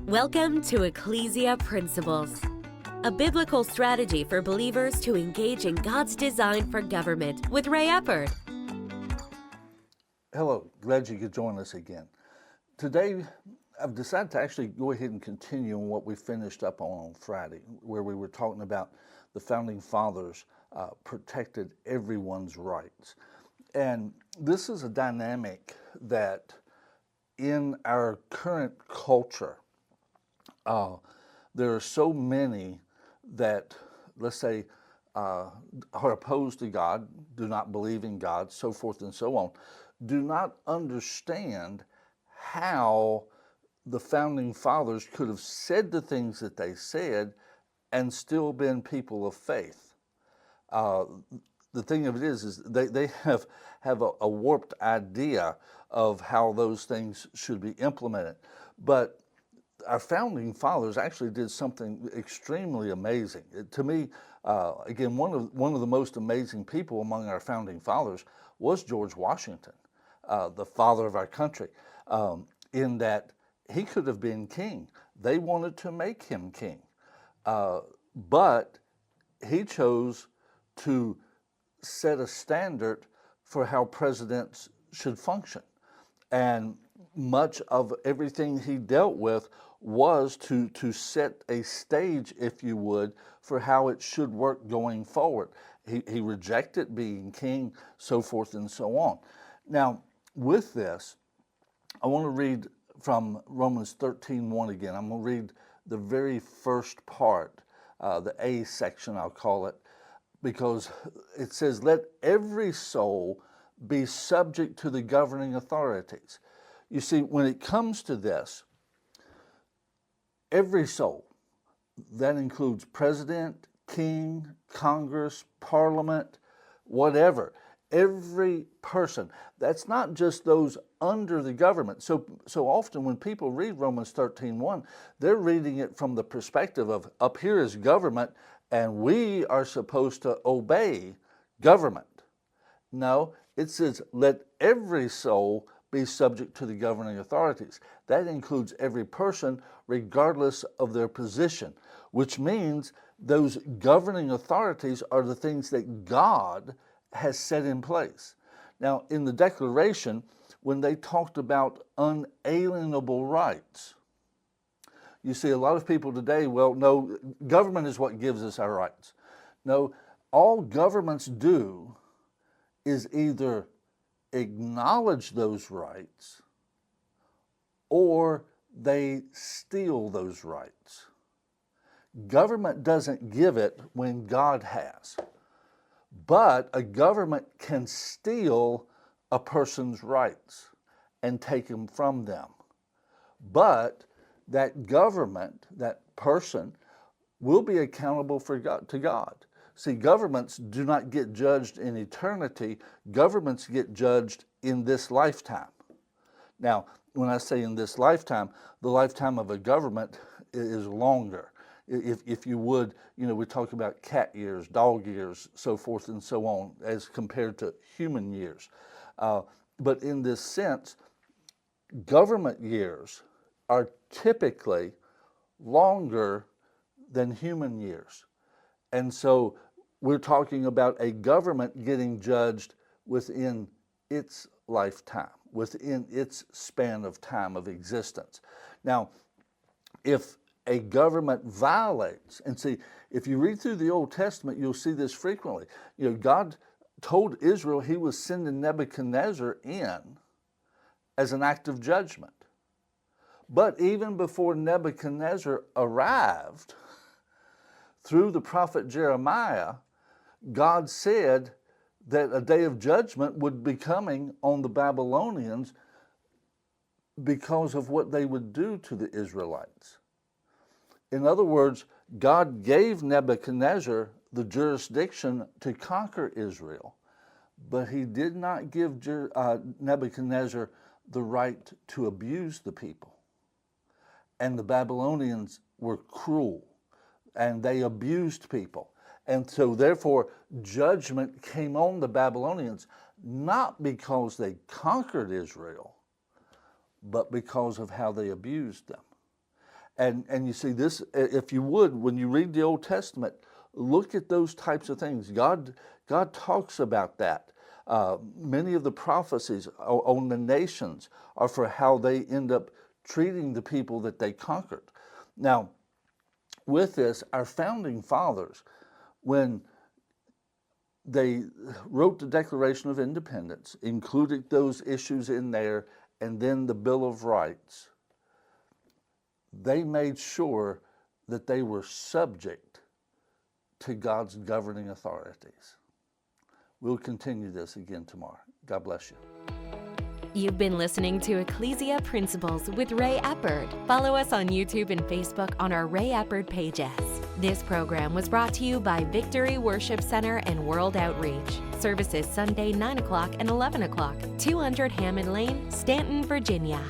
Welcome to Ecclesia Principles, a biblical strategy for believers to engage in God's design for government with Ray Eppard. Hello, glad you could join us again. Today, I've decided to actually go ahead and continue on what we finished up on Friday, where we were talking about the Founding Fathers protected everyone's rights. And this is a dynamic that in our current culture, there are so many that, let's say, are opposed to God, do not believe in God, so forth and so on, do not understand how the Founding Fathers could have said the things that they said and still been people of faith. The thing of it is they have a warped idea of how those things should be implemented. But our Founding Fathers actually did something extremely amazing. To me, again, one of the most amazing people among our Founding Fathers was George Washington, the father of our country, in that he could have been king. They wanted to make him king, but he chose to set a standard for how presidents should function. And much of everything he dealt with was to set a stage, if you would, for how it should work going forward. He rejected being king, so forth and so on. Now, with this, I want to read from Romans 13:1 again. I'm going to read the very first part, the A section, I'll call it, because it says, "Let every soul be subject to the governing authorities." You see, when it comes to this, every soul, that includes president, king, Congress, parliament, whatever, every person, that's not just those under the government. So often when people read Romans 13:1, they're reading it from the perspective of up here is government and we are supposed to obey government. No, it says, let every soul be subject to the governing authorities. That includes every person, regardless of their position, which means those governing authorities are the things that God has set in place. Now, in the Declaration, when they talked about unalienable rights, you see a lot of people today, well, no, government is what gives us our rights. No, all governments do is either acknowledge those rights or they steal those rights. Government doesn't give it when God has, but a government can steal a person's rights and take them from them. But that government, that person, will be accountable to God. See, governments do not get judged in eternity. Governments get judged in this lifetime. Now, when I say in this lifetime, the lifetime of a government is longer. If you would, we talk about cat years, dog years, so forth and so on, as compared to human years. But in this sense, government years are typically longer than human years. And so we're talking about a government getting judged within its lifetime, within its span of time of existence. Now, if a government violates, and see, if you read through the Old Testament, you'll see this frequently. God told Israel he was sending Nebuchadnezzar in as an act of judgment. But even before Nebuchadnezzar arrived, through the prophet Jeremiah, God said that a day of judgment would be coming on the Babylonians because of what they would do to the Israelites. In other words, God gave Nebuchadnezzar the jurisdiction to conquer Israel, but he did not give Nebuchadnezzar the right to abuse the people. And the Babylonians were cruel, and they abused people. And so therefore, judgment came on the Babylonians, not because they conquered Israel, but because of how they abused them. And you see this, if you would, when you read the Old Testament, look at those types of things. God talks about that. Many of the prophecies on the nations are for how they end up treating the people that they conquered. Now, with this, our founding fathers, when they wrote the Declaration of Independence, included those issues in there, and then the Bill of Rights, they made sure that they were subject to God's governing authorities. We'll continue this again tomorrow. God bless you. You've been listening to Ecclesia Principles with Ray Eppard. Follow us on YouTube and Facebook on our Ray Eppard pages. This program was brought to you by Victory Worship Center and World Outreach. Services Sunday 9 o'clock and 11 o'clock, 200 Hammond Lane, Stanton, Virginia.